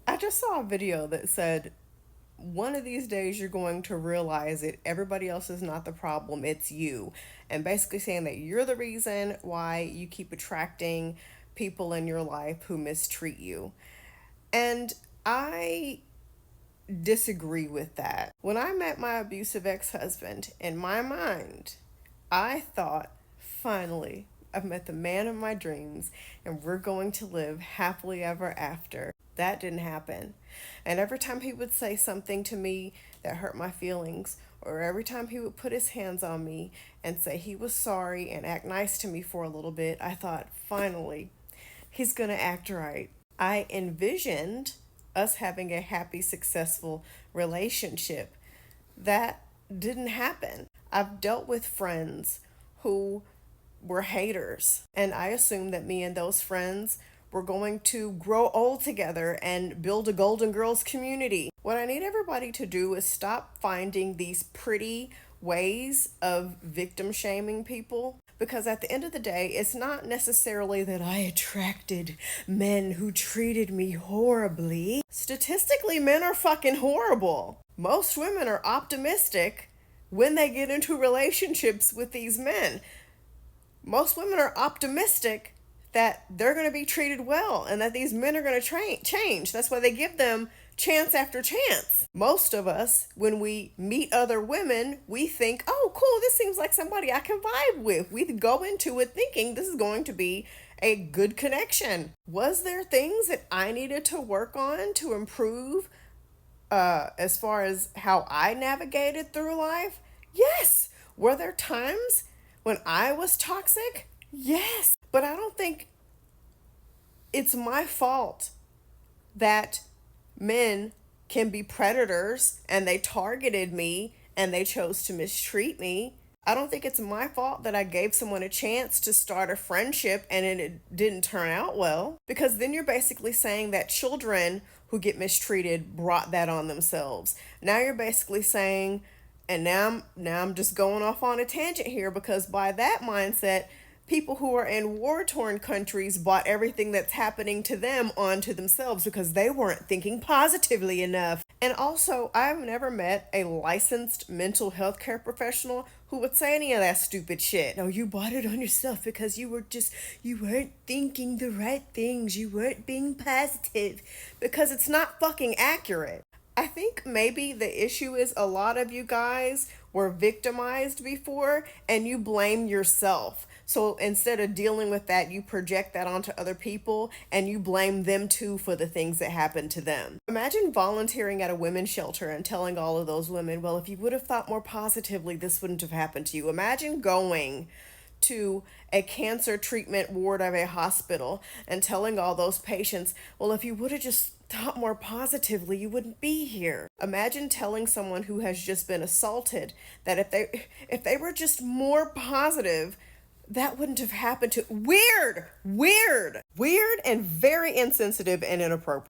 I just saw a video that said one of these days you're going to realize that everybody else is not the problem, it's you. And basically saying that you're the reason why you keep attracting people in your life who mistreat you. And I disagree with that. When I met my abusive ex husband, in my mind, I thought, finally, I've met the man of my dreams and we're going to live happily ever after. That didn't happen. And every time he would say something to me that hurt my feelings, or every time he would put his hands on me and say he was sorry and act nice to me for a little bit, I thought, finally, he's going to act right. I envisioned us having a happy, successful relationship. That didn't happen. I've dealt with friends who were haters, and I assumed that me and those friends were going to grow old together and build a Golden Girls community. What I need everybody to do is stop finding these pretty ways of victim shaming people, because at the end of the day, it's not necessarily that I attracted men who treated me horribly. Statistically, men are fucking horrible. Most women are optimistic when they get into relationships with these men. Most women are optimistic that they're going to be treated well and that these men are going to change. That's why they give them chance after chance. Most of us, when we meet other women, we think, oh, cool, this seems like somebody I can vibe with. We go into it thinking this is going to be a good connection. Was there things that I needed to work on to improve as far as how I navigated through life? Yes. Were there times when I was toxic? Yes. But I don't think it's my fault that men can be predators and they targeted me and they chose to mistreat me. I don't think it's my fault that I gave someone a chance to start a friendship and it didn't turn out well. Because then you're basically saying that children who get mistreated brought that on themselves. Now you're basically saying, and now I'm just going off on a tangent here, because by that mindset, people who are in war-torn countries brought everything that's happening to them onto themselves because they weren't thinking positively enough. And also, I've never met a licensed mental health care professional who would say any of that stupid shit. Oh, you brought it on yourself because you weren't thinking the right things. You weren't being positive. Because it's not fucking accurate. I think maybe the issue is a lot of you guys were victimized before and you blame yourself. So instead of dealing with that, you project that onto other people and you blame them too for the things that happened to them. Imagine volunteering at a women's shelter and telling all of those women, well, if you would have thought more positively, this wouldn't have happened to you. Imagine going to a cancer treatment ward of a hospital and telling all those patients, well, if you would have just thought more positively, you wouldn't be here. Imagine telling someone who has just been assaulted that if they were just more positive, that wouldn't have happened to. Weird and very insensitive and inappropriate.